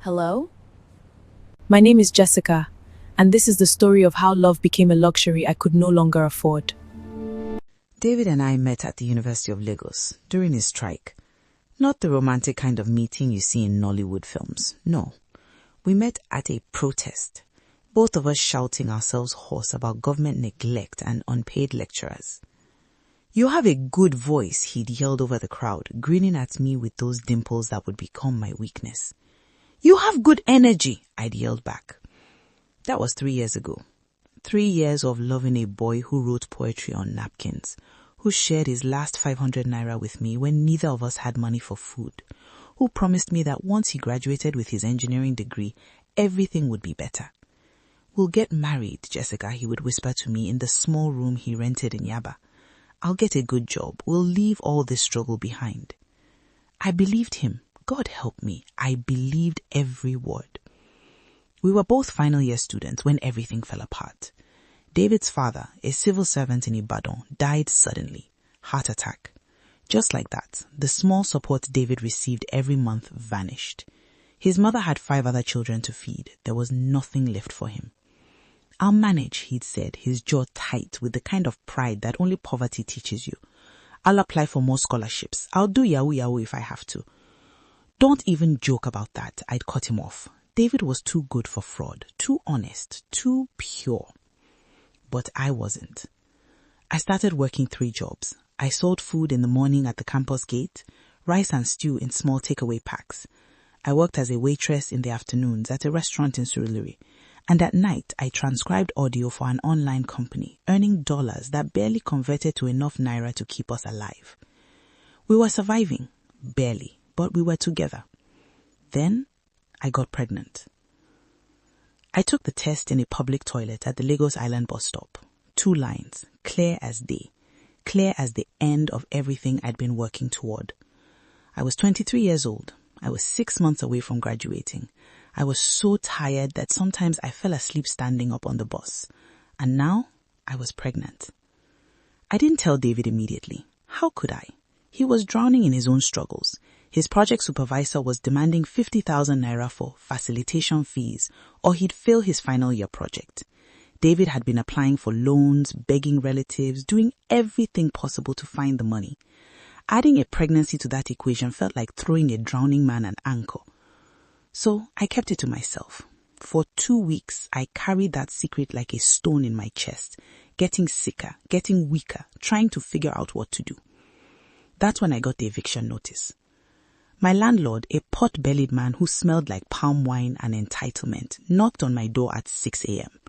Hello? My name is Jessica, and this is the story of how love became a luxury I could no longer afford. David and I met at the University of Lagos during his strike. Not the romantic kind of meeting you see in Nollywood films, no. We met at a protest, both of us shouting ourselves hoarse about government neglect and unpaid lecturers. "You have a good voice," he'd yelled over the crowd, grinning at me with those dimples that would become my weakness. "You have good energy," I'd yelled back. That was 3 years ago. 3 years of loving a boy who wrote poetry on napkins, who shared his last 500 naira with me when neither of us had money for food, who promised me that once he graduated with his engineering degree, everything would be better. "We'll get married, Jessica," he would whisper to me in the small room he rented in Yaba. "I'll get a good job. We'll leave all this struggle behind." I believed him. God help me. I believed every word. We were both final year students when everything fell apart. David's father, a civil servant in Ibadan, died suddenly. Heart attack. Just like that, the small support David received every month vanished. His mother had 5 other children to feed. There was nothing left for him. "I'll manage," he'd said, his jaw tight with the kind of pride that only poverty teaches you. "I'll apply for more scholarships. I'll do yahoo if I have to." "Don't even joke about that," I'd cut him off. David was too good for fraud, too honest, too pure. But I wasn't. I started working 3 jobs. I sold food in the morning at the campus gate, rice and stew in small takeaway packs. I worked as a waitress in the afternoons at a restaurant in Surrogate, and at night I transcribed audio for an online company, earning dollars that barely converted to enough naira to keep us alive. We were surviving, barely, but we were together. Then I got pregnant. I took the test in a public toilet at the Lagos Island bus stop. 2 lines, clear as day, clear as the end of everything I'd been working toward. I was 23 years old. I was 6 months away from graduating. I was so tired that sometimes I fell asleep standing up on the bus. And now I was pregnant. I didn't tell David immediately. How could I? He was drowning in his own struggles. His project supervisor was demanding 50,000 naira for facilitation fees, or he'd fail his final year project. David had been applying for loans, begging relatives, doing everything possible to find the money. Adding a pregnancy to that equation felt like throwing a drowning man an anchor. So I kept it to myself. For 2 weeks, I carried that secret like a stone in my chest, getting sicker, getting weaker, trying to figure out what to do. That's when I got the eviction notice. My landlord, a pot-bellied man who smelled like palm wine and entitlement, knocked on my door at 6 a.m.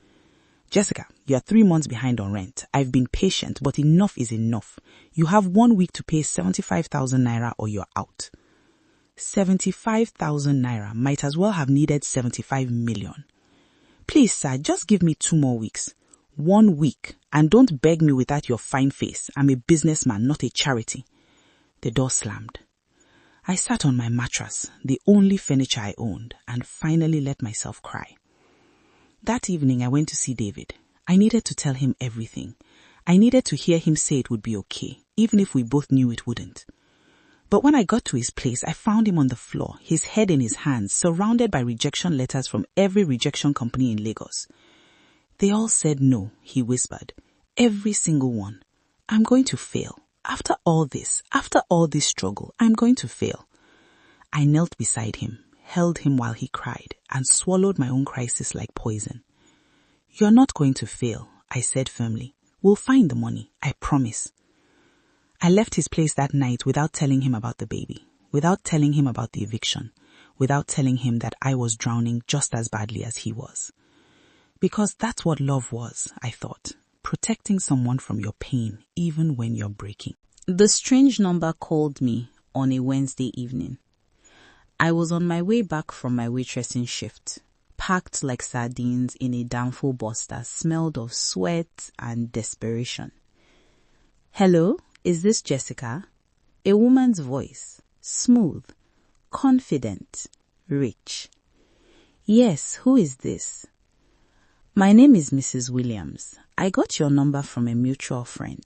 "Jessica, you are 3 months behind on rent. I've been patient, but enough is enough. You have 1 week to pay 75,000 naira or you're out." 75,000 naira might as well have needed 75 million. "Please, sir, just give me 2 more weeks. 1 week, and don't beg me without your fine face. I'm a businessman, not a charity." The door slammed. I sat on my mattress, the only furniture I owned, and finally let myself cry. That evening I went to see David. I needed to tell him everything. I needed to hear him say it would be okay, even if we both knew it wouldn't. But when I got to his place, I found him on the floor, his head in his hands, surrounded by rejection letters from every rejection company in Lagos. "They all said no," he whispered. "Every single one. I'm going to fail. After all this struggle, I'm going to fail." I knelt beside him, held him while he cried, and swallowed my own crisis like poison. "You're not going to fail," I said firmly. "We'll find the money, I promise." I left his place that night without telling him about the baby, without telling him about the eviction, without telling him that I was drowning just as badly as he was. Because that's what love was, I thought. Protecting someone from your pain, even when you're breaking. The strange number called me on a Wednesday evening. I was on my way back from my waitressing shift, packed like sardines in a downfall bus that smelled of sweat and desperation. "Hello, is this Jessica?" A woman's voice, smooth, confident, rich. "Yes, who is this?" "My name is Mrs. Williams. I got your number from a mutual friend.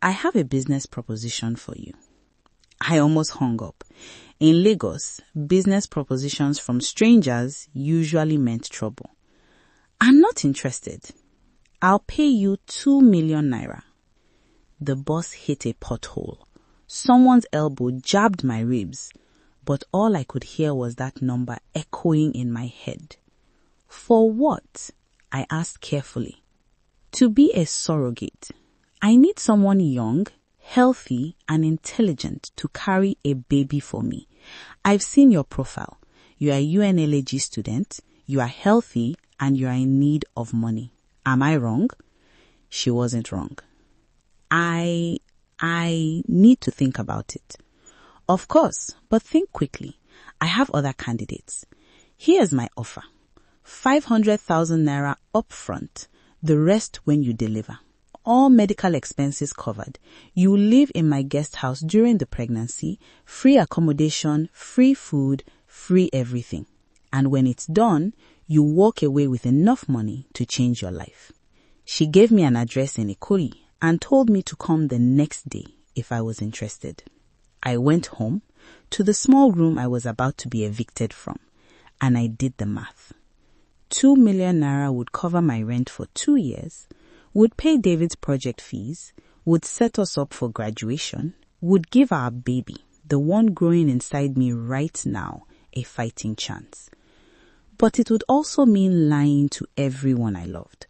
I have a business proposition for you." I almost hung up. In Lagos, business propositions from strangers usually meant trouble. I'm not interested. I'll pay you 2 million naira. The boss hit a pothole. Someone's elbow jabbed my ribs, but all I could hear was that number echoing in my head. For what? I asked carefully. To be a surrogate, I need someone young, healthy, and intelligent to carry a baby for me. I've seen your profile. You are a UNLAG student, you are healthy, and you are in need of money. Am I wrong? She wasn't wrong. I need to think about it. Of course, but think quickly. I have other candidates. Here's my offer. 500,000 naira upfront, the rest when you deliver. All medical expenses covered. You will live in my guest house during the pregnancy, free accommodation, free food, free everything. And when it's done, you walk away with enough money to change your life. She gave me an address in Ikoyi and told me to come the next day if I was interested. I went home to the small room I was about to be evicted from, and I did the math. 2 million naira would cover my rent for 2 years, would pay David's project fees, would set us up for graduation, would give our baby, the one growing inside me right now, a fighting chance. But it would also mean lying to everyone I loved.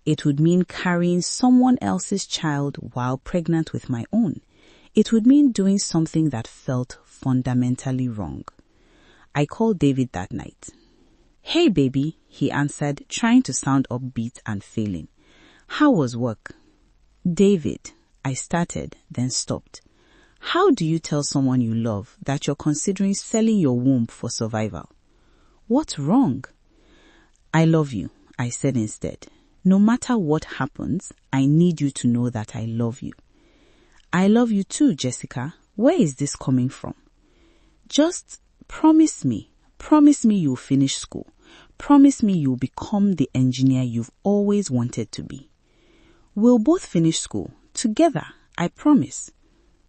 It would mean carrying someone else's child while pregnant with my own. It would mean doing something that felt fundamentally wrong. I called David that night. Hey baby, he answered, trying to sound upbeat and failing. How was work? David, I started, then stopped. How do you tell someone you love that you're considering selling your womb for survival? What's wrong? I love you, I said instead. No matter what happens, I need you to know that I love you. I love you too, Jessica. Where is this coming from? Just promise me you'll finish school. Promise me you'll become the engineer you've always wanted to be. We'll both finish school together, I promise.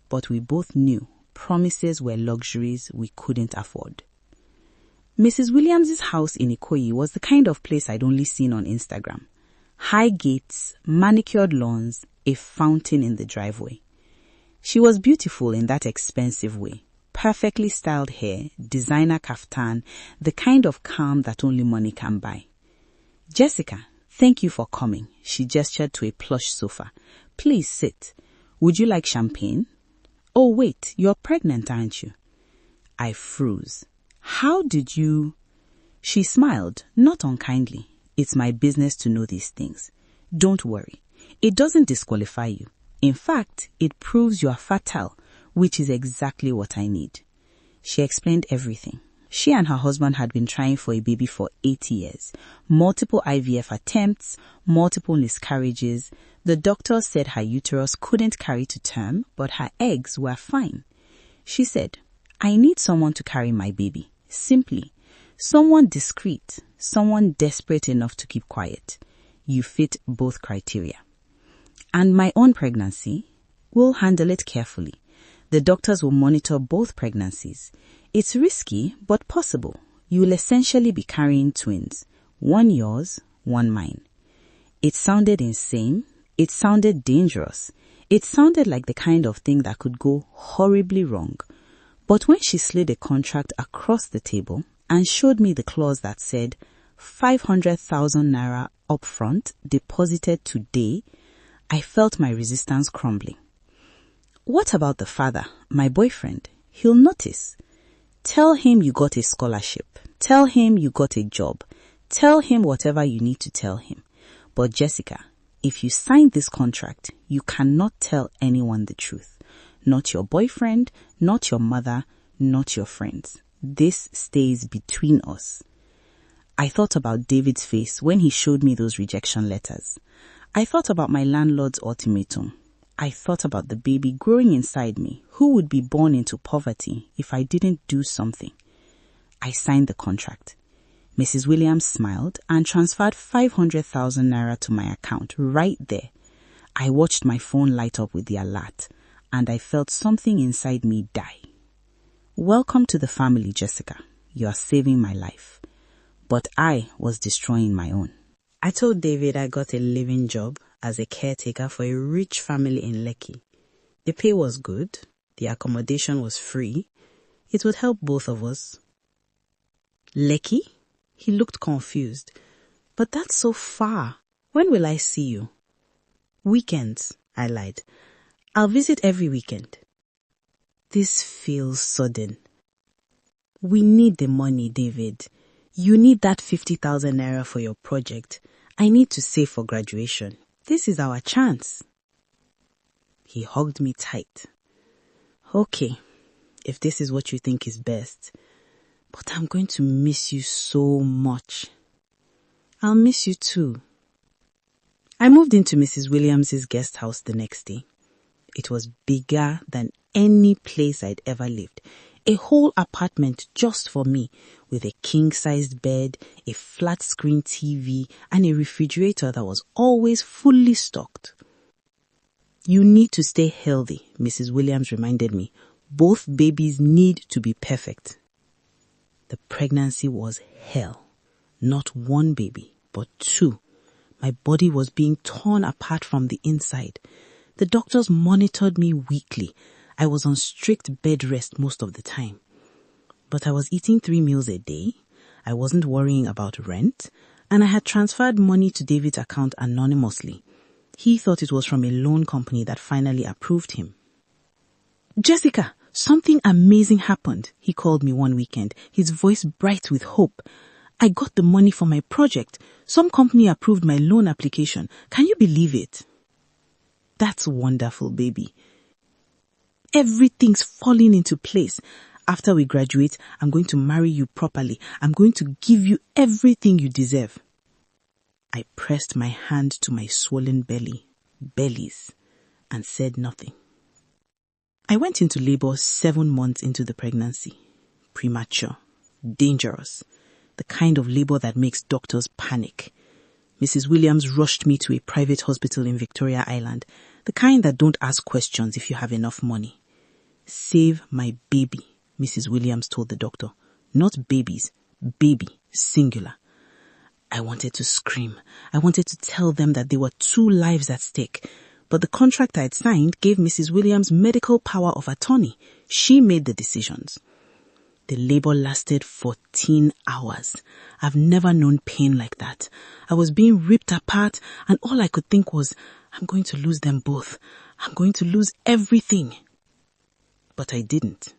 But we both knew promises were luxuries we couldn't afford. Mrs. Williams's house in Ikoyi was the kind of place I'd only seen on Instagram. High gates, manicured lawns, a fountain in the driveway. She was beautiful in that expensive way. Perfectly styled hair, designer kaftan, the kind of calm that only money can buy. Jessica, thank you for coming. She gestured to a plush sofa. Please sit. Would you like champagne? Oh wait, you're pregnant, aren't you? I froze. How did you? She smiled, not unkindly. It's my business to know these things. Don't worry. It doesn't disqualify you. In fact, it proves you are fertile, which is exactly what I need. She explained everything. She and her husband had been trying for a baby for 8 years. Multiple IVF attempts, multiple miscarriages. The doctor said her uterus couldn't carry to term, but her eggs were fine. She said, I need someone to carry my baby. Simply. Someone discreet, someone desperate enough to keep quiet. You fit both criteria. And my own pregnancy, we'll handle it carefully. The doctors will monitor both pregnancies. It's risky, but possible. You will essentially be carrying twins. One yours, one mine. It sounded insane. It sounded dangerous. It sounded like the kind of thing that could go horribly wrong. But when she slid a contract across the table and showed me the clause that said 500,000 naira upfront deposited today, I felt my resistance crumbling. What about the father, my boyfriend? He'll notice. Tell him you got a scholarship. Tell him you got a job. Tell him whatever you need to tell him. But Jessica, if you sign this contract, you cannot tell anyone the truth. Not your boyfriend, not your mother, not your friends. This stays between us. I thought about David's face when he showed me those rejection letters. I thought about my landlord's ultimatum. I thought about the baby growing inside me who would be born into poverty if I didn't do something. I signed the contract. Mrs. Williams smiled and transferred 500,000 naira to my account right there. I watched my phone light up with the alert and I felt something inside me die. Welcome to the family, Jessica. You are saving my life. But I was destroying my own. I told David I got a living job as a caretaker for a rich family in Lekki. The pay was good. The accommodation was free. It would help both of us. Lekki? He looked confused. But that's so far. When will I see you? Weekends, I lied. I'll visit every weekend. This feels sudden. We need the money, David. You need that 50,000 naira for your project. I need to save for graduation. This is our chance. He hugged me tight. Okay, if this is what you think is best. But I'm going to miss you so much. I'll miss you too. I moved into Mrs. Williams's guest house the next day. It was bigger than any place I'd ever lived. A whole apartment just for me, with a king-sized bed, a flat-screen TV, and a refrigerator that was always fully stocked. You need to stay healthy, Mrs. Williams reminded me. Both babies need to be perfect. The pregnancy was hell. Not one baby, but two. My body was being torn apart from the inside. The doctors monitored me weekly. I was on strict bed rest most of the time. But I was eating 3 meals a day. I wasn't worrying about rent. And I had transferred money to David's account anonymously. He thought it was from a loan company that finally approved him. Jessica, something amazing happened, he called me one weekend, his voice bright with hope. I got the money for my project. Some company approved my loan application. Can you believe it? That's wonderful, baby. Everything's falling into place. After we graduate, I'm going to marry you properly. I'm going to give you everything you deserve. I pressed my hand to my swollen bellies, and said nothing. I went into labor 7 months into the pregnancy. Premature, dangerous, the kind of labor that makes doctors panic. Mrs. Williams rushed me to a private hospital in Victoria Island, the kind that don't ask questions if you have enough money. Save my baby, Mrs. Williams told the doctor. Not babies, baby, singular. I wanted to scream. I wanted to tell them that there were 2 lives at stake. But the contract I had signed gave Mrs. Williams medical power of attorney. She made the decisions. The labor lasted 14 hours. I've never known pain like that. I was being ripped apart, and all I could think was, I'm going to lose them both. I'm going to lose everything. But I didn't.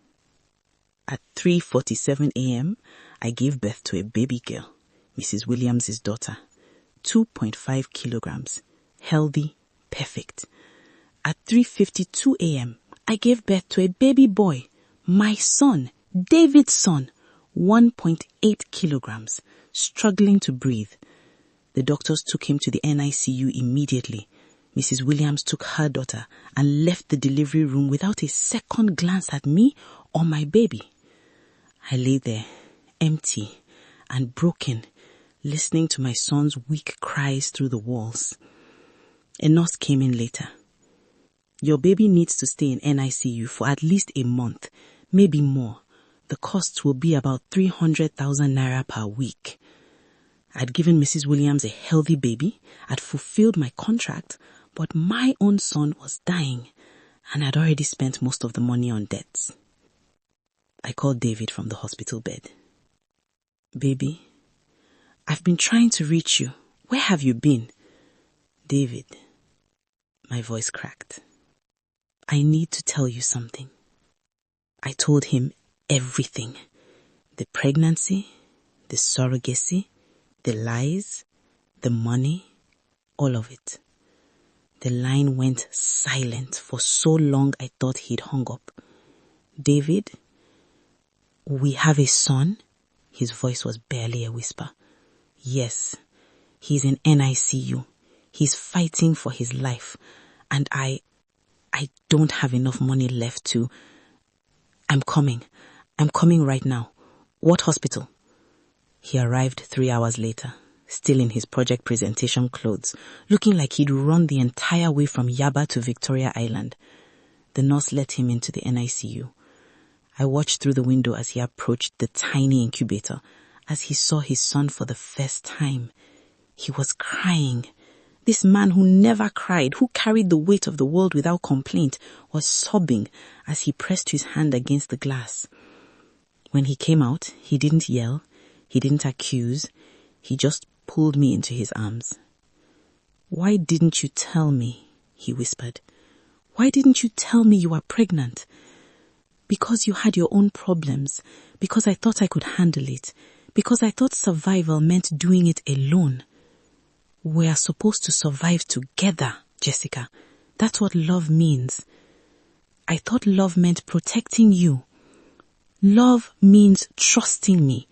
At 3:47 a.m., I gave birth to a baby girl, Mrs. Williams' daughter, 2.5 kilograms, healthy, perfect. At 3:52 a.m., I gave birth to a baby boy, my son, David's son, 1.8 kilograms, struggling to breathe. The doctors took him to the NICU immediately. Mrs. Williams took her daughter and left the delivery room without a second glance at me or my baby. I lay there, empty and broken, listening to my son's weak cries through the walls. A nurse came in later. Your baby needs to stay in NICU for at least a month, maybe more. The costs will be about 300,000 naira per week. I'd given Mrs. Williams a healthy baby, I'd fulfilled my contract, but my own son was dying, and I'd already spent most of the money on debts. I called David from the hospital bed. Baby, I've been trying to reach you. Where have you been? David, my voice cracked. I need to tell you something. I told him everything. The pregnancy, the surrogacy, the lies, the money, all of it. The line went silent for so long I thought he'd hung up. David, we have a son? His voice was barely a whisper. Yes, he's in NICU. He's fighting for his life. And I don't have enough money left to... I'm coming right now. What hospital? He arrived 3 hours later, still in his project presentation clothes, looking like he'd run the entire way from Yaba to Victoria Island. The nurse let him into the NICU. I watched through the window as he approached the tiny incubator, as he saw his son for the first time. He was crying. This man who never cried, who carried the weight of the world without complaint, was sobbing as he pressed his hand against the glass. When he came out, he didn't yell, he didn't accuse, he just pulled me into his arms. "Why didn't you tell me?" he whispered. "Why didn't you tell me you were pregnant?" "Because you had your own problems, because I thought I could handle it, because I thought survival meant doing it alone." We are supposed to survive together, Jessica. That's what love means. I thought love meant protecting you. Love means trusting me.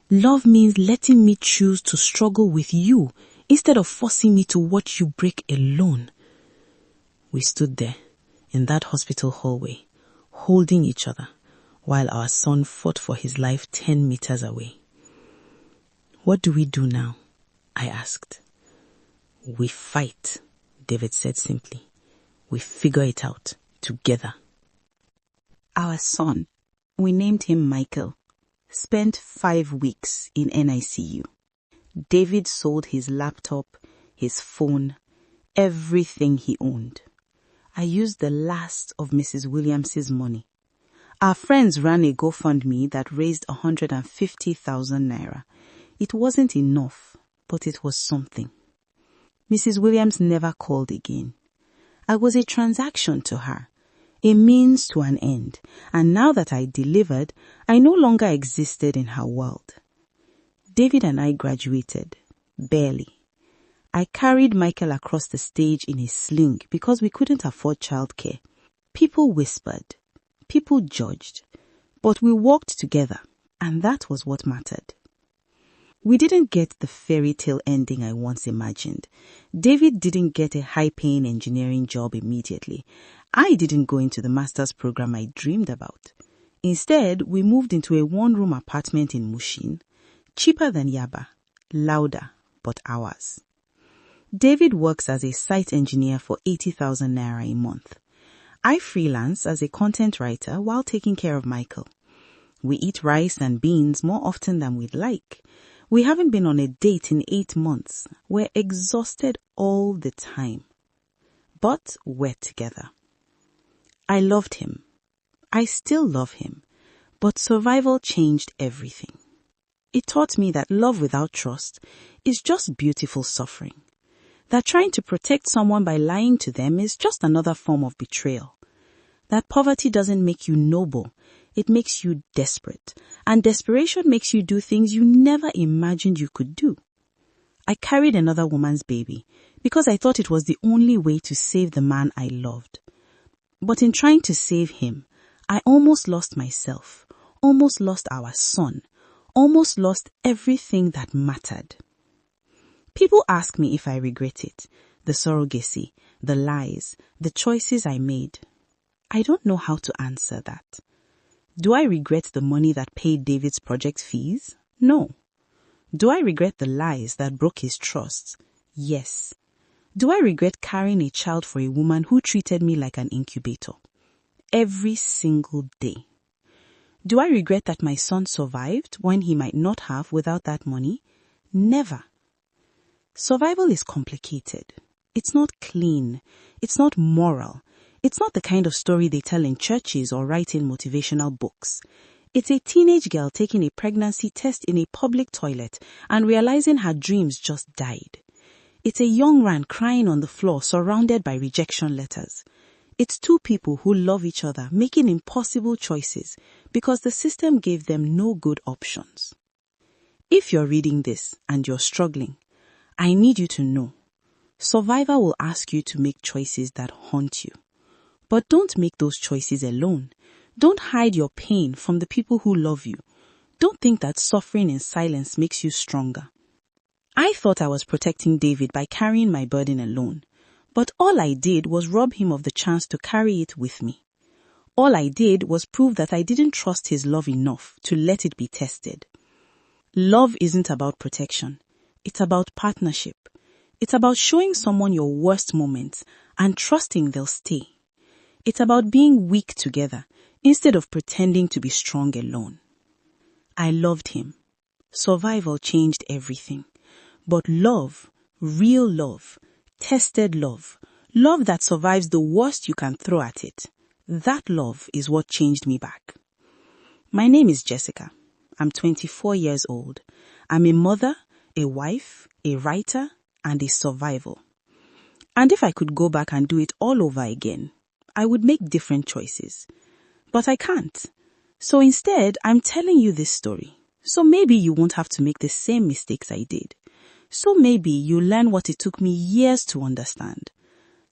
Love means letting me choose to struggle with you instead of forcing me to watch you break alone. We stood there in that hospital hallway, holding each other, while our son fought for his life 10 meters away. "What do we do now?" I asked. "We fight," David said simply. "We figure it out together." Our son, we named him Michael, spent 5 weeks in NICU. David sold his laptop, his phone, everything he owned. I used the last of Mrs. Williams's money. Our friends ran a GoFundMe that raised 150,000 naira. It wasn't enough, but it was something. Mrs. Williams never called again. I was a transaction to her, a means to an end, and now that I delivered, I no longer existed in her world. David and I graduated, barely. I carried Michael across the stage in a sling because we couldn't afford childcare. People whispered, people judged, but we walked together, and that was what mattered. We didn't get the fairy tale ending I once imagined. David didn't get a high-paying engineering job immediately. I didn't go into the master's program I dreamed about. Instead, we moved into a one-room apartment in Mushin, cheaper than Yaba, louder, but ours. David works as a site engineer for 80,000 naira a month. I freelance as a content writer while taking care of Michael. We eat rice and beans more often than we'd like. We haven't been on a date in 8 months. We're exhausted all the time. But we're together. I loved him. I still love him. But survival changed everything. It taught me that love without trust is just beautiful suffering. That trying to protect someone by lying to them is just another form of betrayal. That poverty doesn't make you noble. It makes you desperate, and desperation makes you do things you never imagined you could do. I carried another woman's baby because I thought it was the only way to save the man I loved. But in trying to save him, I almost lost myself, almost lost our son, almost lost everything that mattered. People ask me if I regret it, the surrogacy, the lies, the choices I made. I don't know how to answer that. Do I regret the money that paid David's project fees? No. Do I regret the lies that broke his trust? Yes. Do I regret carrying a child for a woman who treated me like an incubator? Every single day. Do I regret that my son survived when he might not have without that money? Never. Survival is complicated. It's not clean. It's not moral. It's not the kind of story they tell in churches or write in motivational books. It's a teenage girl taking a pregnancy test in a public toilet and realizing her dreams just died. It's a young man crying on the floor surrounded by rejection letters. It's two people who love each other making impossible choices because the system gave them no good options. If you're reading this and you're struggling, I need you to know, survivor will ask you to make choices that haunt you. But don't make those choices alone. Don't hide your pain from the people who love you. Don't think that suffering in silence makes you stronger. I thought I was protecting David by carrying my burden alone, but all I did was rob him of the chance to carry it with me. All I did was prove that I didn't trust his love enough to let it be tested. Love isn't about protection. It's about partnership. It's about showing someone your worst moments and trusting they'll stay. It's about being weak together instead of pretending to be strong alone. I loved him. Survival changed everything. But love, real love, tested love, love that survives the worst you can throw at it, that love is what changed me back. My name is Jessica. I'm 24 years old. I'm a mother, a wife, a writer, and a survivor. And if I could go back and do it all over again, I would make different choices. But I can't. So instead, I'm telling you this story. So maybe you won't have to make the same mistakes I did. So maybe you learn what it took me years to understand.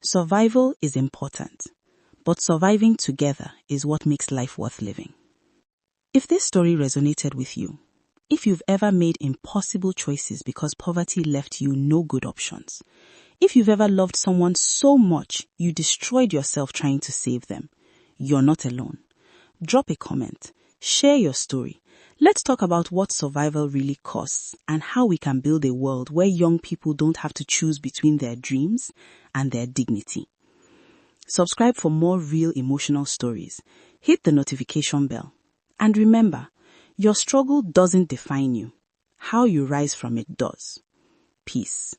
Survival is important, but surviving together is what makes life worth living. If this story resonated with you, if you've ever made impossible choices because poverty left you no good options, if you've ever loved someone so much you destroyed yourself trying to save them, you're not alone. Drop a comment, share your story. Let's talk about what survival really costs and how we can build a world where young people don't have to choose between their dreams and their dignity. Subscribe for more real emotional stories. Hit the notification bell. And remember, your struggle doesn't define you. How you rise from it does. Peace.